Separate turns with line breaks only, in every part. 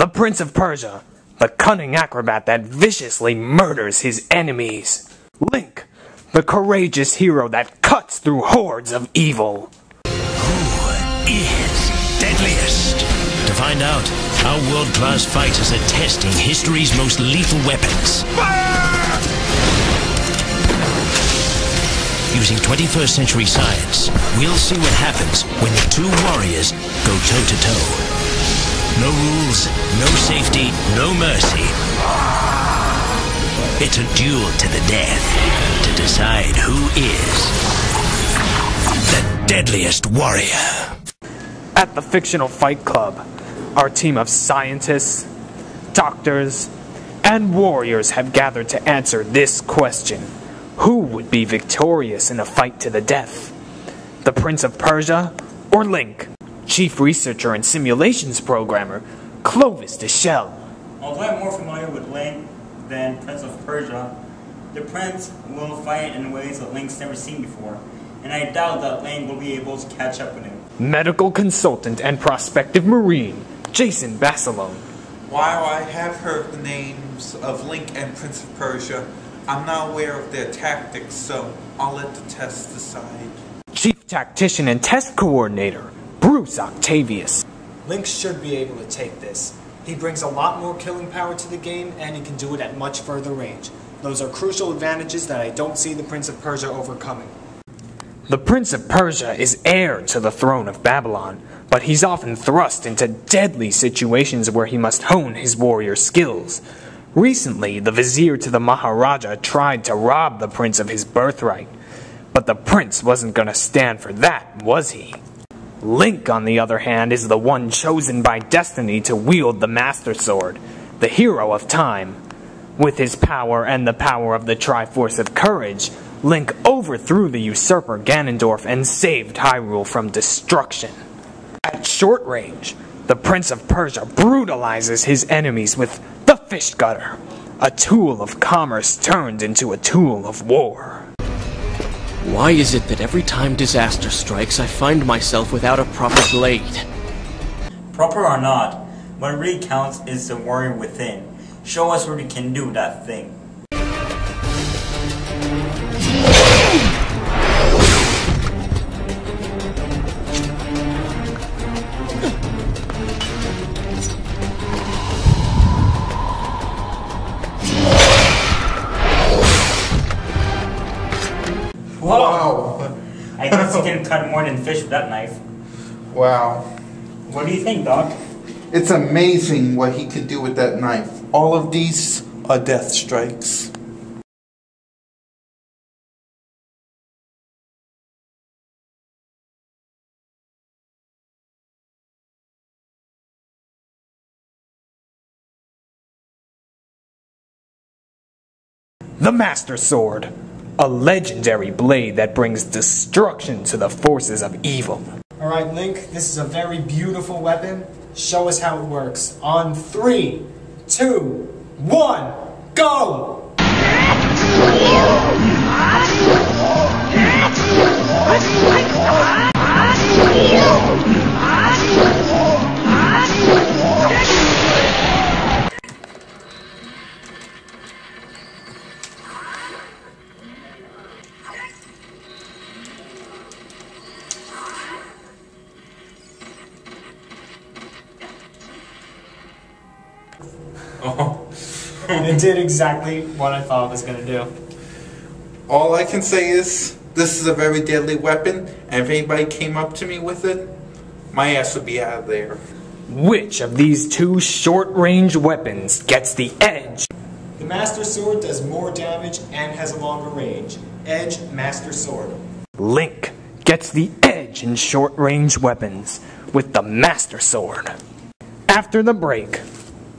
The Prince of Persia, the cunning acrobat that viciously murders his enemies. Link, the courageous hero that cuts through hordes of evil.
Who is deadliest? To find out, our world-class fighters are testing history's most lethal weapons. Using 21st century science, we'll see what happens when the two warriors go toe-to-toe. No rules, no safety, no mercy. It's a duel to the death to decide who is the deadliest warrior.
At the Fictional Fight Club, our team of scientists, doctors, and warriors have gathered to answer this question. Who would be victorious in a fight to the death? The Prince of Persia or Link? Chief Researcher and Simulations Programmer, Clovis DesChelles.
Although I'm more familiar with Link than Prince of Persia, the Prince will fight in ways that Link's never seen before, and I doubt that Link will be able to catch up with him.
Medical consultant and prospective Marine, Jason Basilone.
While I have heard the names of Link and Prince of Persia, I'm not aware of their tactics, so I'll let the test decide.
Chief Tactician and Test Coordinator, Bruce Octavius.
Link should be able to take this. He brings a lot more killing power to the game, and he can do it at much further range. Those are crucial advantages that I don't see the Prince of Persia overcoming.
The Prince of Persia is heir to the throne of Babylon, but he's often thrust into deadly situations where he must hone his warrior skills. Recently, the vizier to the Maharaja tried to rob the prince of his birthright, but the prince wasn't going to stand for that, was he? Link, on the other hand, is the one chosen by destiny to wield the Master Sword, the hero of time. With his power and the power of the Triforce of Courage, Link overthrew the usurper Ganondorf and saved Hyrule from destruction. At short range, the Prince of Persia brutalizes his enemies with the Fish Gutter, a tool of commerce turned into a tool of war.
Why is it that every time disaster strikes, I find myself without a proper blade?
Proper or not, what really counts is the warrior within. Show us what we can do with that thing.
Wow.
I guess you can cut more than fish with that knife.
Wow.
What do you think, Doc?
It's amazing what he could do with that knife. All of these are death strikes.
The Master Sword, a legendary blade that brings destruction to the forces of evil.
Alright, Link, this is a very beautiful weapon. Show us how it works. On 3, 2, 1, go! It did exactly what I thought it was going to do.
All I can say is, this is a very deadly weapon, and if anybody came up to me with it, my ass would be out of there.
Which of these two short-range weapons gets the edge?
The Master Sword does more damage and has a longer range. Edge, Master Sword.
Link gets the edge in short-range weapons with the Master Sword. After the break,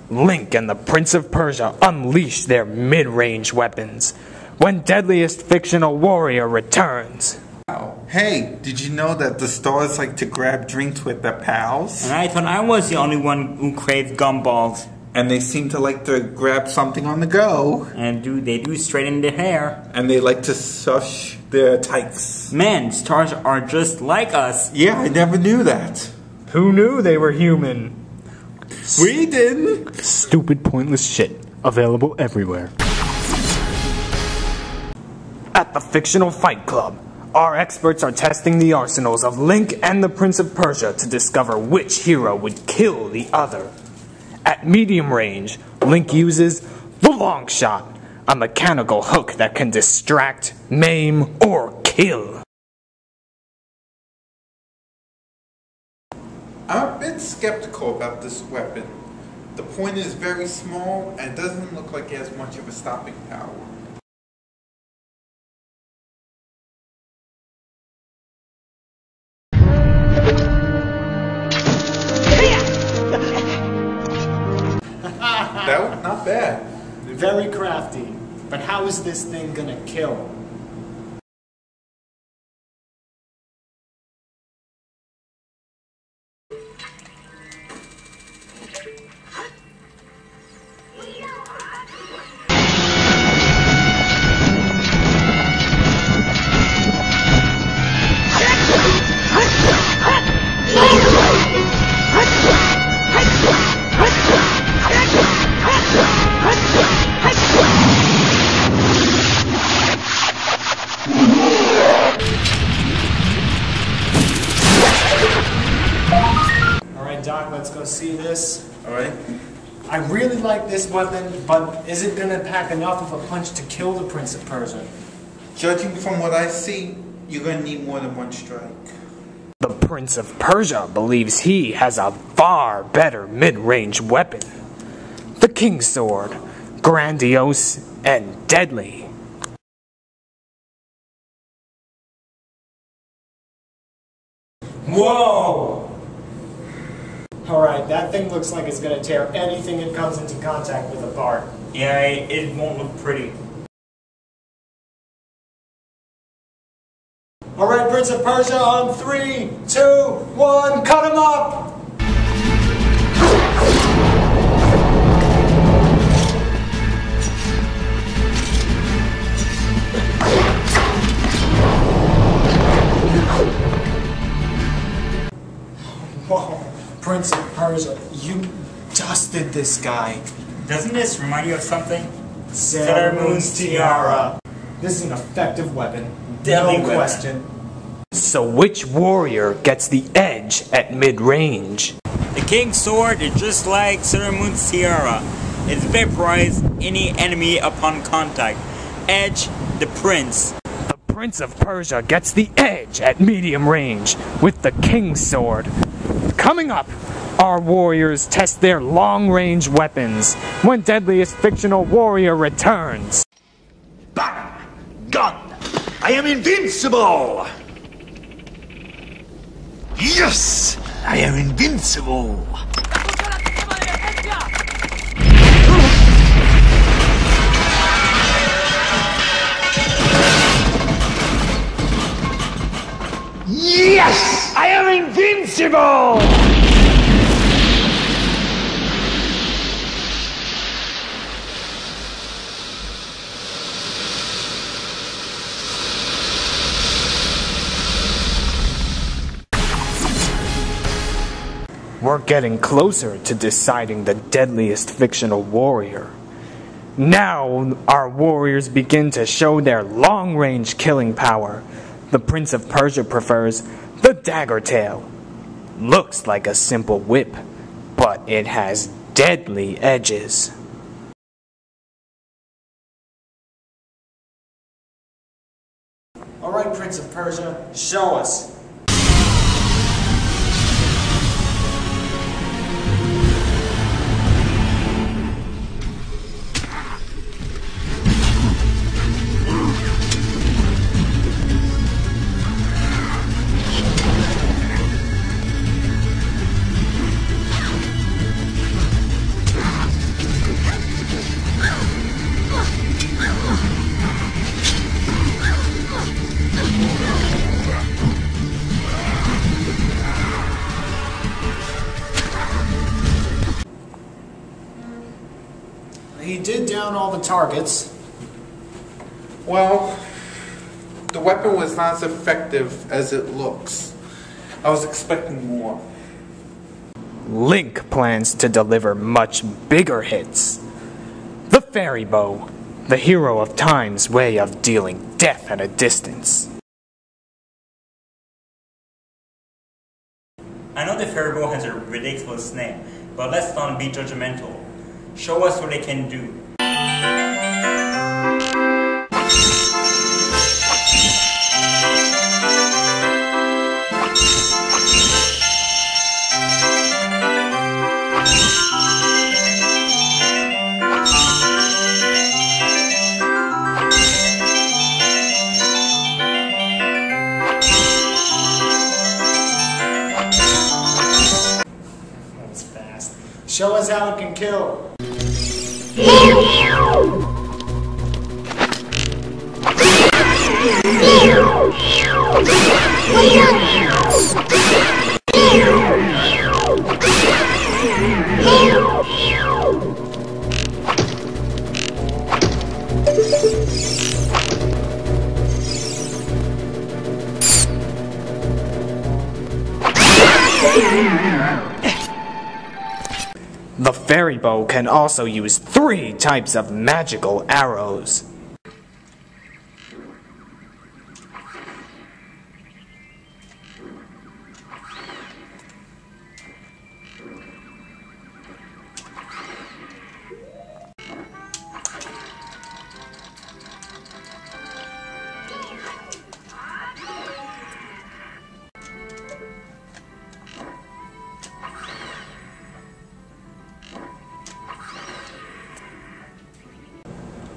Link and the Prince of Persia unleash their mid-range weapons when Deadliest Fictional Warrior returns.
Wow. Hey, did you know that the stars like to grab drinks with their pals?
And I thought I was the only one who craved gumballs.
And they seem to like to grab something on the go.
And they do straighten their hair.
And they like to sush their tykes.
Man, stars are just like us.
Yeah, I never knew that.
Who knew they were human?
Sweden!
Stupid, pointless shit. Available everywhere. At the Fictional Fight Club, our experts are testing the arsenals of Link and the Prince of Persia to discover which hero would kill the other. At medium range, Link uses the long shot, a mechanical hook that can distract, maim, or kill.
I'm a bit skeptical about this weapon. The point is very small and doesn't look like it has much of a stopping power. That was not bad.
Very crafty. But how is this thing gonna kill? Doc, let's go see this.
Alright.
I really like this weapon, but is it gonna pack enough of a punch to kill the Prince of Persia?
Judging from what I see, you're gonna need more than one strike.
The Prince of Persia believes he has a far better mid-range weapon. The King's Sword, grandiose and deadly.
Whoa! Alright, that thing looks like it's gonna tear anything it comes into contact with apart.
Yeah, it won't look pretty.
Alright, Prince of Persia, on 3, 2, 1, cut him up! Whoa, Prince of Persia, you dusted this guy.
Doesn't this remind you of something?
Sailor Moon's tiara. This is an effective weapon.
Deadly
No
weapon.
question.
So which warrior gets the edge at mid-range?
The King's Sword is just like Sailor Moon's tiara. It vaporizes any enemy upon contact. Edge, the Prince.
The Prince of Persia gets the edge at medium range with the King's Sword. Coming up, our warriors test their long-range weapons when Deadliest Fictional Warrior returns.
Bang! Gun! I am invincible! Yes! I am invincible! Yes! I am invincible!
We're getting closer to deciding the Deadliest Fictional Warrior. Now our warriors begin to show their long-range killing power. The Prince of Persia prefers the dagger tail. Looks like a simple whip, but it has deadly edges.
Alright, Prince of Persia, show us. He did down all the targets.
Well, the weapon was not as effective as it looks. I was expecting more.
Link plans to deliver much bigger hits. The fairy bow, the hero of time's way of dealing death at a distance.
I know the fairy bow has a ridiculous name, but let's not be judgmental. Show us what it can do.
That's fast. Show us how it can kill.
The fairy bow can also use 3 types of magical arrows.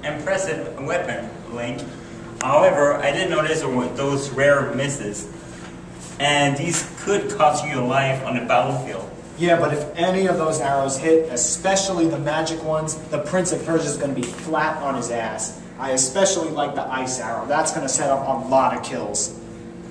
Impressive weapon, Link. However, I did notice those rare misses, and these could cost you your life on the battlefield.
Yeah, but if any of those arrows hit, especially the magic ones, the Prince of Persia is going to be flat on his ass. I especially like the ice arrow. That's going to set up a lot of kills.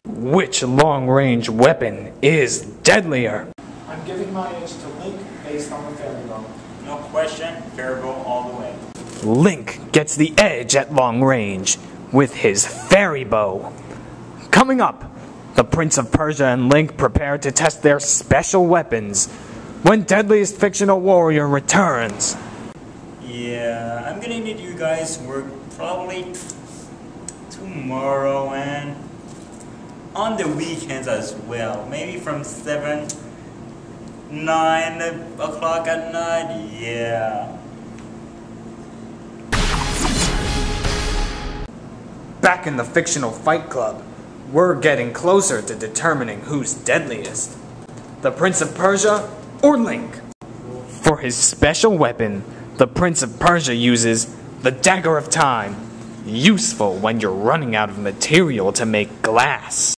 Which long-range weapon is deadlier?
I'm giving my edge to Link based on the fairy bow.
No question, fairy bow all the way.
Link gets the edge at long range with his fairy bow. Coming up, the Prince of Persia and Link prepare to test their special weapons when Deadliest Fictional Warrior returns.
Yeah, I'm gonna need you guys to work probably tomorrow and on the weekends as well. Maybe from 9 o'clock at night, yeah.
Back in the fictional fight club, we're getting closer to determining who's deadliest. The Prince of Persia or Link? For his special weapon, the Prince of Persia uses the Dagger of Time, useful when you're running out of material to make glass.